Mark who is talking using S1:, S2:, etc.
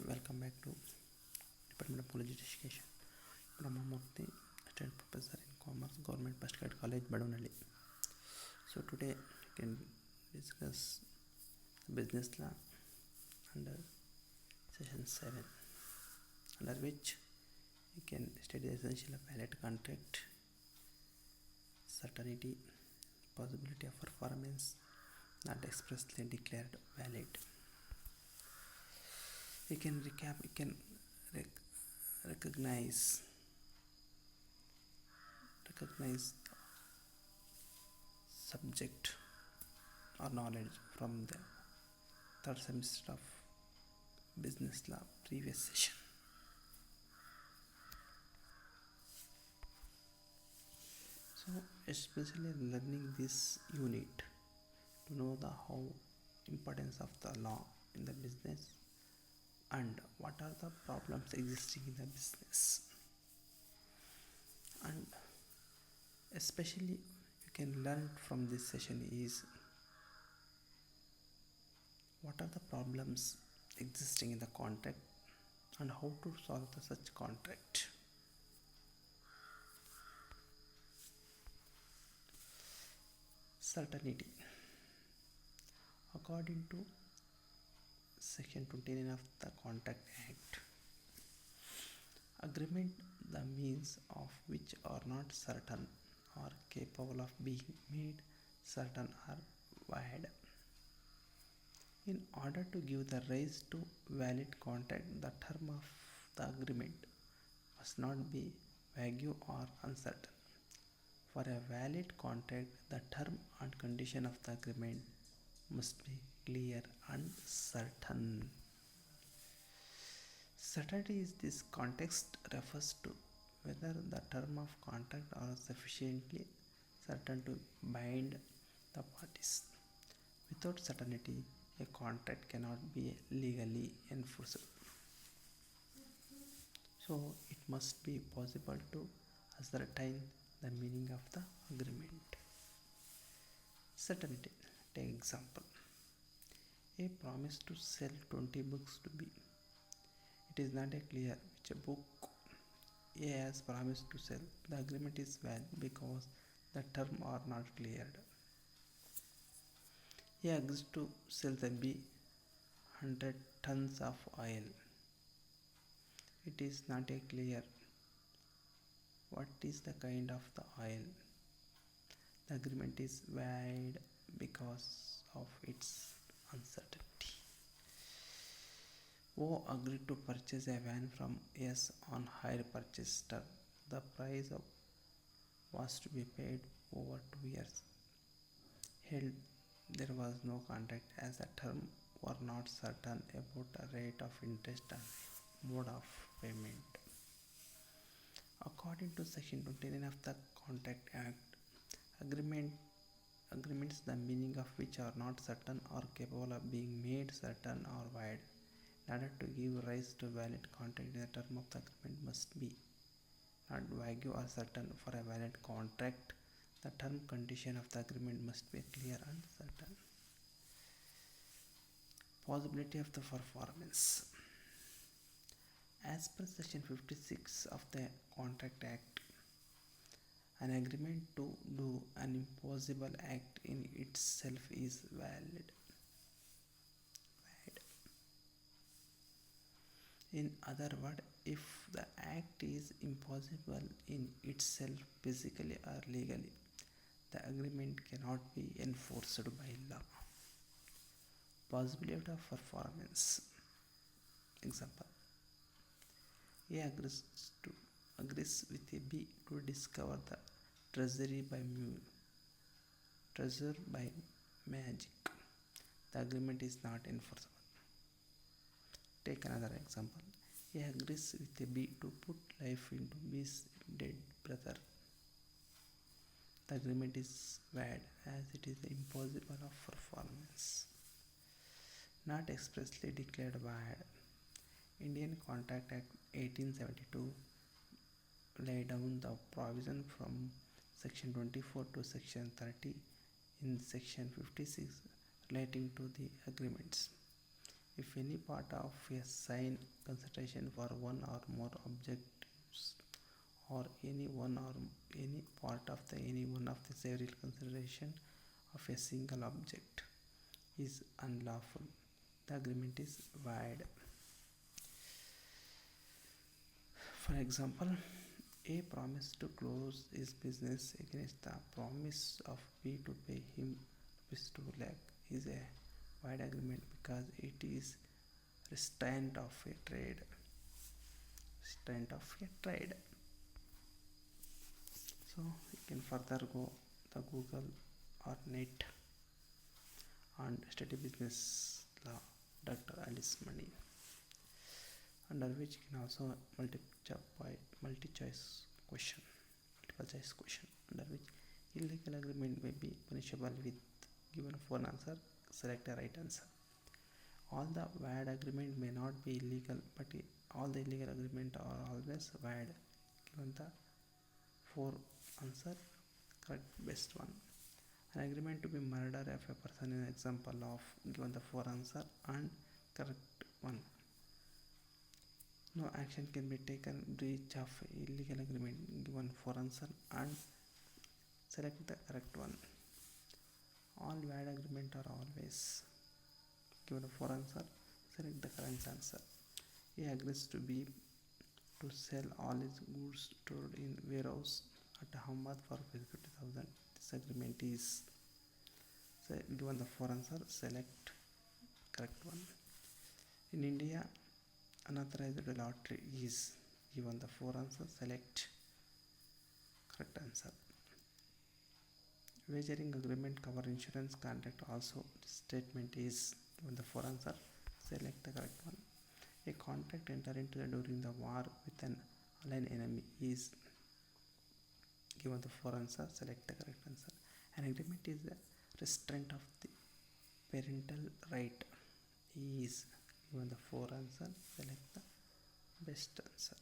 S1: Welcome back to Department of College Education. Brahmamurthy, Assistant Professor in Commerce, Government Postgrad College, Badunalli. So today we can discuss business law under session 7, under which we can study the essential of valid contract, certainty, possibility of performance not expressly declared valid. We can recap, we can recognize subject or knowledge from the third semester of business law previous session. So especially learning this unit to know the how importance of the law in the business and what are the problems existing in the business, and especially you can learn from this session is what are the problems existing in the contract and how to solve the such contract. Certainty. According to section 29 of the Contract Act, agreement the means of which are not certain or capable of being made certain or void. In order to give the rise to valid contract, the term of the agreement must not be vague or uncertain. For a valid contract, the term and condition of the agreement must be clear and certain. Certainty is this context refers to whether the term of contract are sufficiently certain to bind the parties. Without certainty, a contract cannot be legally enforceable. So it must be possible to ascertain the meaning of the agreement. Certainty. Take example. A promise to sell 20 books to B. It is not clear which book A has promised to sell. The agreement is valid because the terms are not cleared. A agrees to sell the B 100 tons of oil. It is not clear what is the kind of the oil. The agreement is valid because of its uncertainty. O agreed to purchase a van from S on hire purchase term. The price was to be paid over 2 years. Held there was no contract as the terms were not certain about the rate of interest and mode of payment. According to section 29 of the Contract Act, agreements the meaning of which are not certain or capable of being made certain or void. In order to give rise to valid contract, the term of the agreement must be not vague or certain. For a valid contract, the term condition of the agreement must be clear and certain. Possibility of the performance. As per section 56 of the Contract Act, an agreement to do an impossible act in itself is valid. In other words, if the act is impossible in itself physically or legally, the agreement cannot be enforced by law. Possibility of performance. Example. A agrees with a B to discover the treasure by magic. The agreement is not enforceable. Take another example. A agrees with a B to put life into B's dead brother. The agreement is valid as it is impossible of performance. Not expressly declared valid. Indian Contract Act 1872 laid down the provision from section 24 to section 30 in section 56 relating to the agreements. If any part of a sign consideration for one or more objectives, or any part of any one of the several consideration of a single object is unlawful, the agreement is void. For example, A promised to close his business against the promise of B to pay him rupees 2 lakh is a void agreement because it is restraint of a trade. Restraint of a trade. So you can further go the Google or net and study business law, Dr. Alice Money, under which you can also multiple choice question, under which illegal agreement may be punishable with given for an answer, select a right answer. All the void agreement may not be illegal, but all the illegal agreement are always void. Given the four answer, correct best one. An agreement to be murder of a person is an example of given the four answer and correct one. No action can be taken breach of illegal agreement given four answer and select the correct one. All void agreement are always given four answer, select the correct answer. A agrees to sell all his goods stored in warehouse at Ahmad for 50,000. This agreement is given the four answer, select correct one. In India, unauthorized lottery is given the four answer, select correct answer. Wagering agreement cover insurance contract also. This statement is given the four answer, select the correct one. A contract entered into during the war with an allied enemy is given the four answer, select the correct answer. An agreement is the restraint of the parental right is given the four answer, select the best answer.